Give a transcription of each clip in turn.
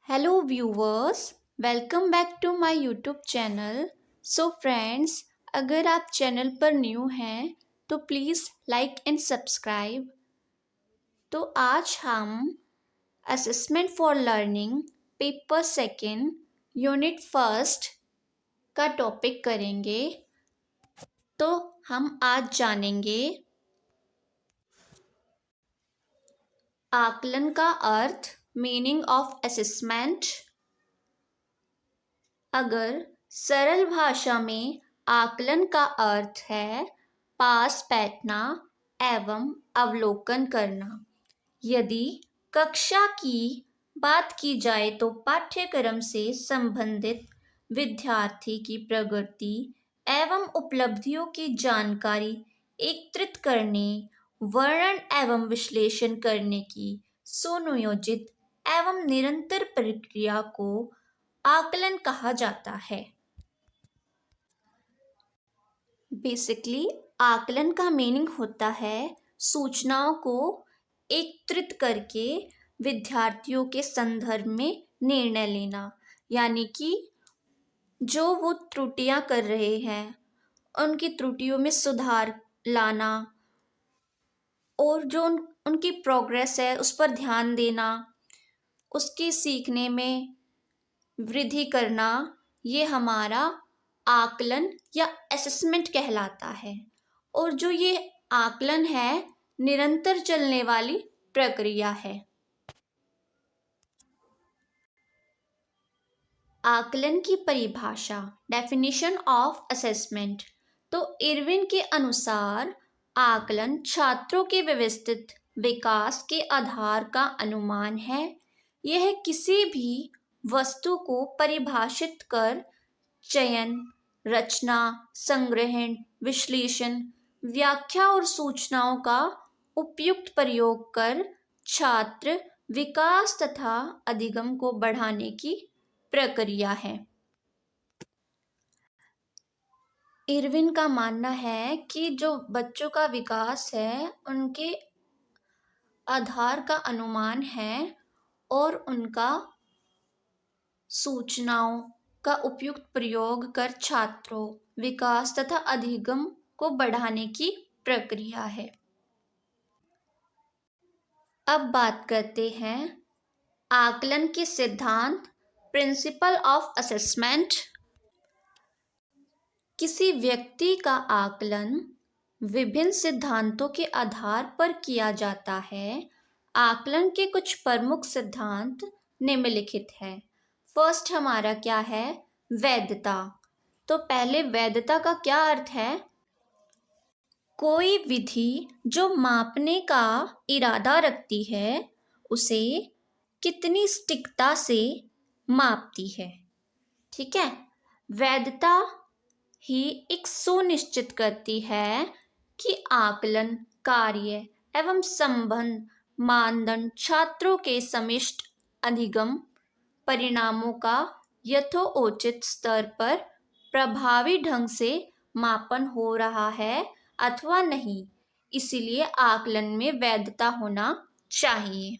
Hello viewers, welcome back to my YouTube channel. So friends, अगर आप channel पर new हैं तो प्लीज़ लाइक एंड सब्सक्राइब। तो आज हम assessment for learning paper second unit first का टॉपिक करेंगे। तो हम आज जानेंगे आकलन का अर्थ, मीनिंग ऑफ असेसमेंट। अगर सरल भाषा में आकलन का अर्थ है पास बैठना एवं अवलोकन करना। यदि कक्षा की बात की जाए तो पाठ्यक्रम से संबंधित विद्यार्थी की प्रगति एवं उपलब्धियों की जानकारी एकत्रित करने, वर्णन एवं विश्लेषण करने की सुनियोजित एवं निरंतर प्रक्रिया को आकलन कहा जाता है। बेसिकली आकलन का मीनिंग होता है सूचनाओं को एकत्रित करके विद्यार्थियों के संदर्भ में निर्णय लेना, यानी कि जो वो त्रुटियां कर रहे हैं उनकी त्रुटियों में सुधार लाना और जो उनकी प्रोग्रेस है उस पर ध्यान देना, उसके सीखने में वृद्धि करना, ये हमारा आकलन या असेसमेंट कहलाता है। और जो ये आकलन है निरंतर चलने वाली प्रक्रिया है। आकलन की परिभाषा, डेफिनेशन ऑफ असेसमेंट। तो इरविन के अनुसार आकलन छात्रों के व्यवस्थित विकास के आधार का अनुमान है। यह किसी भी वस्तु को परिभाषित कर चयन, रचना, संग्रहण, विश्लेषण, व्याख्या और सूचनाओं का उपयुक्त प्रयोग कर छात्र विकास तथा अधिगम को बढ़ाने की प्रक्रिया है। इरविन का मानना है कि जो बच्चों का विकास है उनके आधार का अनुमान है और उनका सूचनाओं का उपयुक्त प्रयोग कर छात्रों विकास तथा अधिगम को बढ़ाने की प्रक्रिया है। अब बात करते हैं आकलन के सिद्धांत, प्रिंसिपल ऑफ असेसमेंट। किसी व्यक्ति का आकलन विभिन्न सिद्धांतों के आधार पर किया जाता है। आकलन के कुछ प्रमुख सिद्धांत निम्नलिखित हैं। फर्स्ट हमारा क्या है? वैधता। तो पहले वैधता का क्या अर्थ है? कोई विधि जो मापने का इरादा रखती है उसे कितनी सटीकता से मापती है। ठीक है, वैधता ही एक सुनिश्चित करती है कि आकलन कार्य एवं संबंध मानदंड छात्रों के समष्टि अधिगम परिणामों का यथोचित स्तर पर प्रभावी ढंग से मापन हो रहा है अथवा नहीं। इसीलिए आकलन में वैधता होना चाहिए।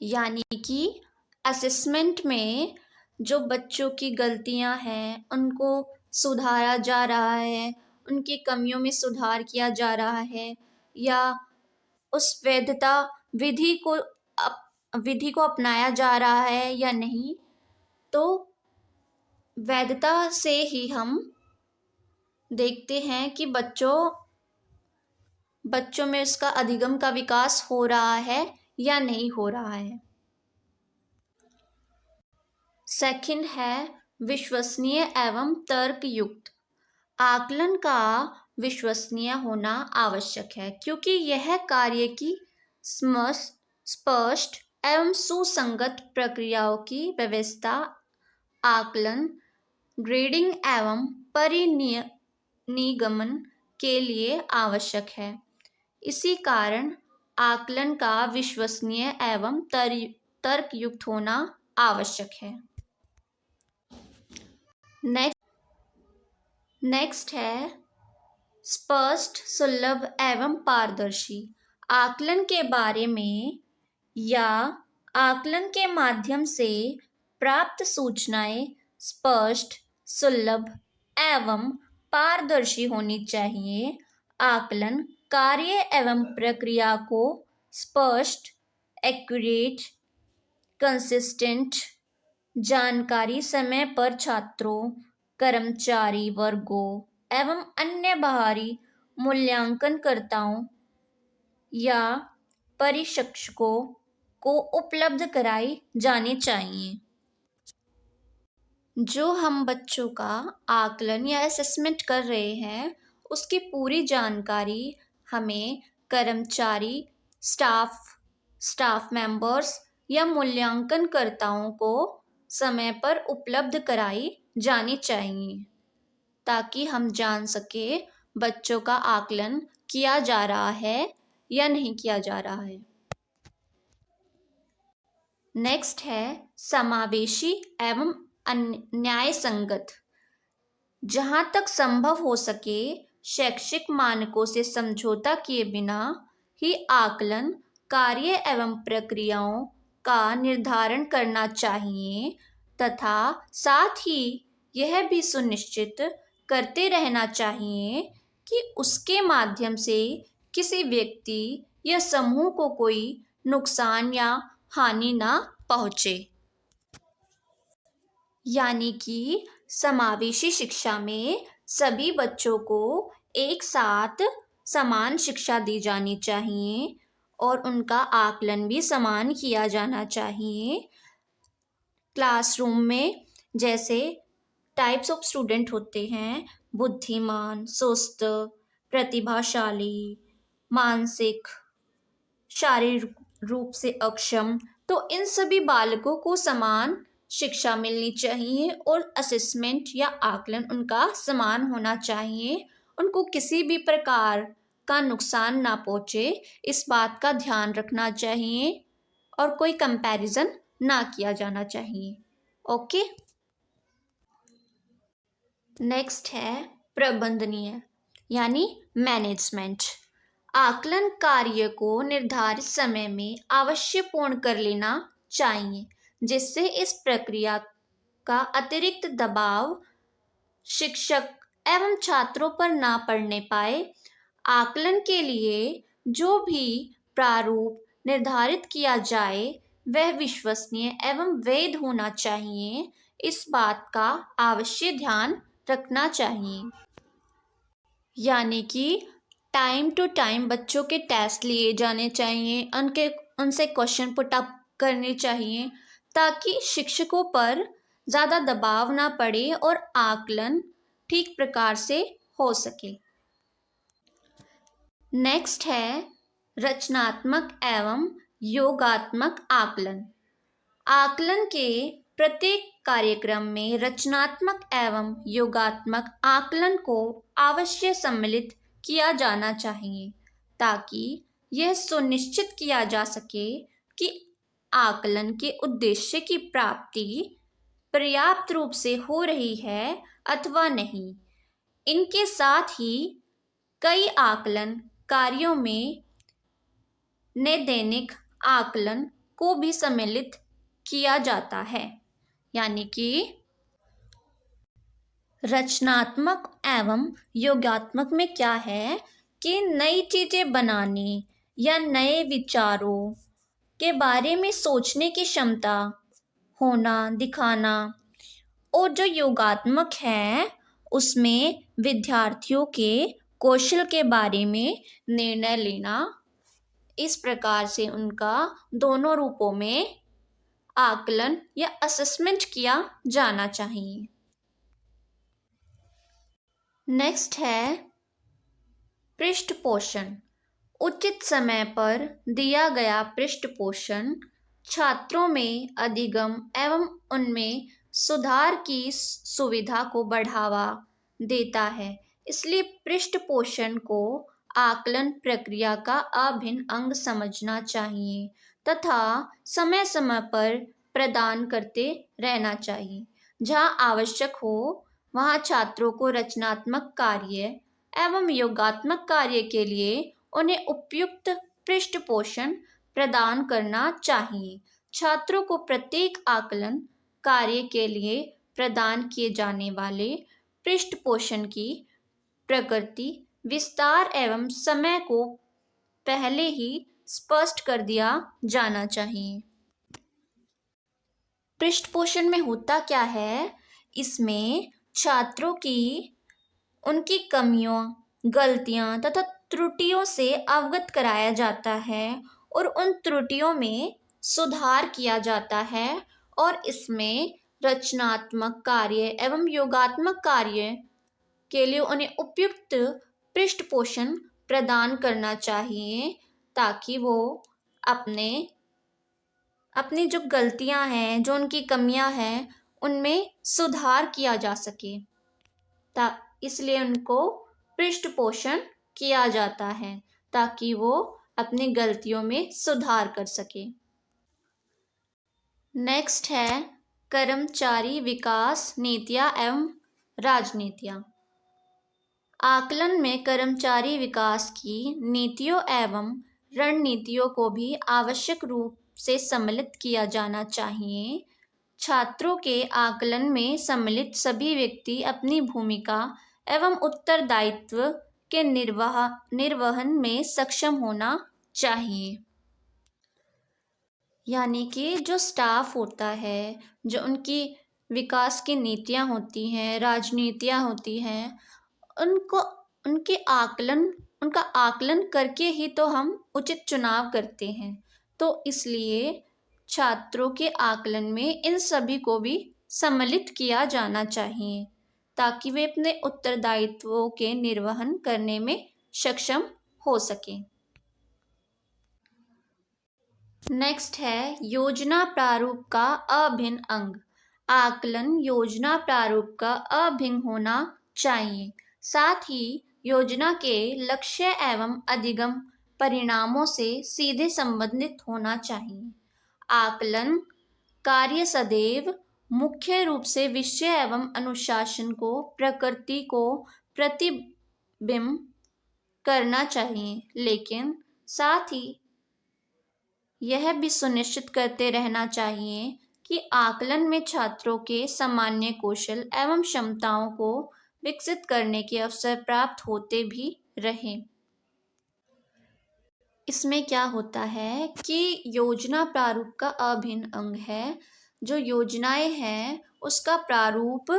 यानी कि असेसमेंट में जो बच्चों की गलतियां हैं उनको सुधारा जा रहा है, उनकी कमियों में सुधार किया जा रहा है, या उस विधि को अपनाया जा रहा है या नहीं। तो वैधता से ही हम देखते हैं कि बच्चों में उसका अधिगम का विकास हो रहा है या नहीं हो रहा है। सेकंड है विश्वसनीय एवं तर्कयुक्त। आकलन का विश्वसनीय होना आवश्यक है क्योंकि यह कार्य की स्पष्ट एवं सुसंगत प्रक्रियाओं की व्यवस्था, आकलन, ग्रेडिंग एवं परिनिगमन के लिए आवश्यक है। इसी कारण आकलन का विश्वसनीय एवं तर्कयुक्त होना आवश्यक है। नेक्स्ट है स्पष्ट, सुलभ एवं पारदर्शी। आकलन के बारे में या आकलन के माध्यम से प्राप्त सूचनाएं स्पष्ट, सुलभ एवं पारदर्शी होनी चाहिए। आकलन कार्य एवं प्रक्रिया को स्पष्ट, एक्यूरेट, कंसिस्टेंट जानकारी समय पर छात्रों, कर्मचारी वर्गों एवं अन्य बाहरी मूल्यांकनकर्ताओं या परीक्षकों को उपलब्ध कराई जानी चाहिए। जो हम बच्चों का आकलन या असेसमेंट कर रहे हैं उसकी पूरी जानकारी हमें कर्मचारी, स्टाफ मेंबर्स या मूल्यांकनकर्ताओं को समय पर उपलब्ध कराई जानी चाहिए ताकि हम जान सके बच्चों का आकलन किया जा रहा है या नहीं किया जा रहा है। नेक्स्ट है समावेशी एवं न्याय संगत। जहाँ तक संभव हो सके शैक्षिक मानकों से समझौता किए बिना ही आकलन कार्य एवं प्रक्रियाओं का निर्धारण करना चाहिए तथा साथ ही यह भी सुनिश्चित करते रहना चाहिए कि उसके माध्यम से किसी व्यक्ति या समूह को कोई नुकसान या हानि ना पहुँचे। यानी कि समावेशी शिक्षा में सभी बच्चों को एक साथ समान शिक्षा दी जानी चाहिए और उनका आकलन भी समान किया जाना चाहिए। क्लासरूम में जैसे टाइप्स ऑफ स्टूडेंट होते हैं, बुद्धिमान, सुस्त, प्रतिभाशाली, मानसिक, शारीरिक रूप से अक्षम, तो इन सभी बालकों को समान शिक्षा मिलनी चाहिए और असेसमेंट या आकलन उनका समान होना चाहिए। उनको किसी भी प्रकार का नुकसान ना पहुँचे इस बात का ध्यान रखना चाहिए और कोई कंपैरिजन ना किया जाना चाहिए। ओके। नेक्स्ट है प्रबंधनीय यानी मैनेजमेंट। आकलन कार्य को निर्धारित समय में अवश्य पूर्ण कर लेना चाहिए जिससे इस प्रक्रिया का अतिरिक्त दबाव शिक्षक एवं छात्रों पर ना पड़ने पाए। आकलन के लिए जो भी प्रारूप निर्धारित किया जाए वह विश्वसनीय एवं वैध होना चाहिए। इस बात का अवश्य ध्यान रखना चाहिए। यानी कि टाइम टू टाइम बच्चों के टेस्ट लिए जाने चाहिए, उनसे क्वेश्चन पुट अप करने चाहिए ताकि शिक्षकों पर ज़्यादा दबाव ना पड़े और आकलन ठीक प्रकार से हो सके। नेक्स्ट है रचनात्मक एवं योगात्मक आकलन। आकलन के प्रत्येक कार्यक्रम में रचनात्मक एवं योगात्मक आकलन को अवश्य सम्मिलित किया जाना चाहिए ताकि यह सुनिश्चित किया जा सके कि आकलन के उद्देश्य की प्राप्ति पर्याप्त रूप से हो रही है अथवा नहीं। इनके साथ ही कई आकलन कार्यों में नैदानिक आकलन को भी सम्मिलित किया जाता है। यानी कि रचनात्मक एवं योगात्मक में क्या है कि नई चीज़ें बनाने या नए विचारों के बारे में सोचने की क्षमता होना, दिखाना। और जो योगात्मक है उसमें विद्यार्थियों के कौशल के बारे में निर्णय लेना। इस प्रकार से उनका दोनों रूपों में आकलन या असेसमेंट किया जाना चाहिए। नेक्स्ट है पृष्ठपोषण। उचित समय पर दिया गया पृष्ठपोषण छात्रों में अधिगम एवं उनमें सुधार की सुविधा को बढ़ावा देता है। इसलिए पृष्ठपोषण को आकलन प्रक्रिया का अभिन्न अंग समझना चाहिए तथा समय समय पर प्रदान करते रहना चाहिए। जहाँ आवश्यक हो वहाँ छात्रों को रचनात्मक कार्य एवं योगात्मक कार्य के लिए उन्हें उपयुक्त पृष्ठपोषण प्रदान करना चाहिए। छात्रों को प्रत्येक आकलन कार्य के लिए प्रदान किए जाने वाले पृष्ठपोषण की प्रकृति, विस्तार एवं समय को पहले ही स्पष्ट कर दिया जाना चाहिए। पृष्ठपोषण में होता क्या है, इसमें छात्रों की उनकी कमियों, गलतियां तथा त्रुटियों से अवगत कराया जाता है और उन त्रुटियों में सुधार किया जाता है और इसमें रचनात्मक कार्य एवं योगात्मक कार्य के लिए उन्हें उपयुक्त पृष्ठपोषण प्रदान करना चाहिए ताकि वो अपनी जो गलतियां हैं, जो उनकी कमियां हैं, उनमें सुधार किया जा सके। इसलिए उनको पृष्ठपोषण किया जाता है ताकि वो अपनी गलतियों में सुधार कर सके। नेक्स्ट है कर्मचारी विकास नीतियां एवं राजनीतियां। आकलन में कर्मचारी विकास की नीतियों एवं रणनीतियों को भी आवश्यक रूप से सम्मिलित किया जाना चाहिए। छात्रों के आकलन में सम्मिलित सभी व्यक्ति अपनी भूमिका एवं उत्तरदायित्व के निर्वहन में सक्षम होना चाहिए। यानी कि जो स्टाफ होता है, जो उनकी विकास की नीतियां होती हैं, राजनीतियां होती हैं, उनका आकलन करके ही तो हम उचित चुनाव करते हैं। तो इसलिए छात्रों के आकलन में इन सभी को भी सम्मिलित किया जाना चाहिए ताकि वे अपने उत्तरदायित्वों के निर्वहन करने में सक्षम हो सकें। नेक्स्ट है योजना प्रारूप का अभिन्न अंग। आकलन योजना प्रारूप का अभिन्न होना चाहिए, साथ ही योजना के लक्ष्य एवं अधिगम परिणामों से सीधे संबंधित होना चाहिए। आकलन कार्य सदैव मुख्य रूप से विषय एवं अनुशासन को प्रकृति को प्रतिबिंब करना चाहिए, लेकिन साथ ही यह भी सुनिश्चित करते रहना चाहिए कि आकलन में छात्रों के सामान्य कौशल एवं क्षमताओं को विकसित करने के अवसर प्राप्त होते भी रहें। इसमें क्या होता है कि योजना प्रारूप का अभिन्न अंग है। जो योजनाएं हैं उसका प्रारूप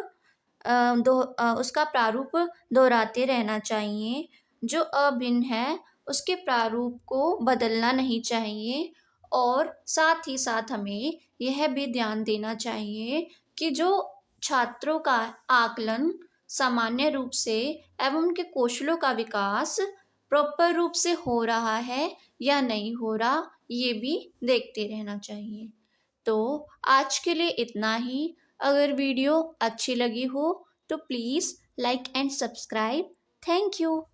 दोहराते रहना चाहिए। जो अभिन्न है उसके प्रारूप को बदलना नहीं चाहिए और साथ ही साथ हमें यह भी ध्यान देना चाहिए कि जो छात्रों का आकलन सामान्य रूप से एवं उनके कौशलों का विकास प्रॉपर रूप से हो रहा है या नहीं हो रहा, ये भी देखते रहना चाहिए। तो आज के लिए इतना ही। अगर वीडियो अच्छी लगी हो तो please like and subscribe. Thank you.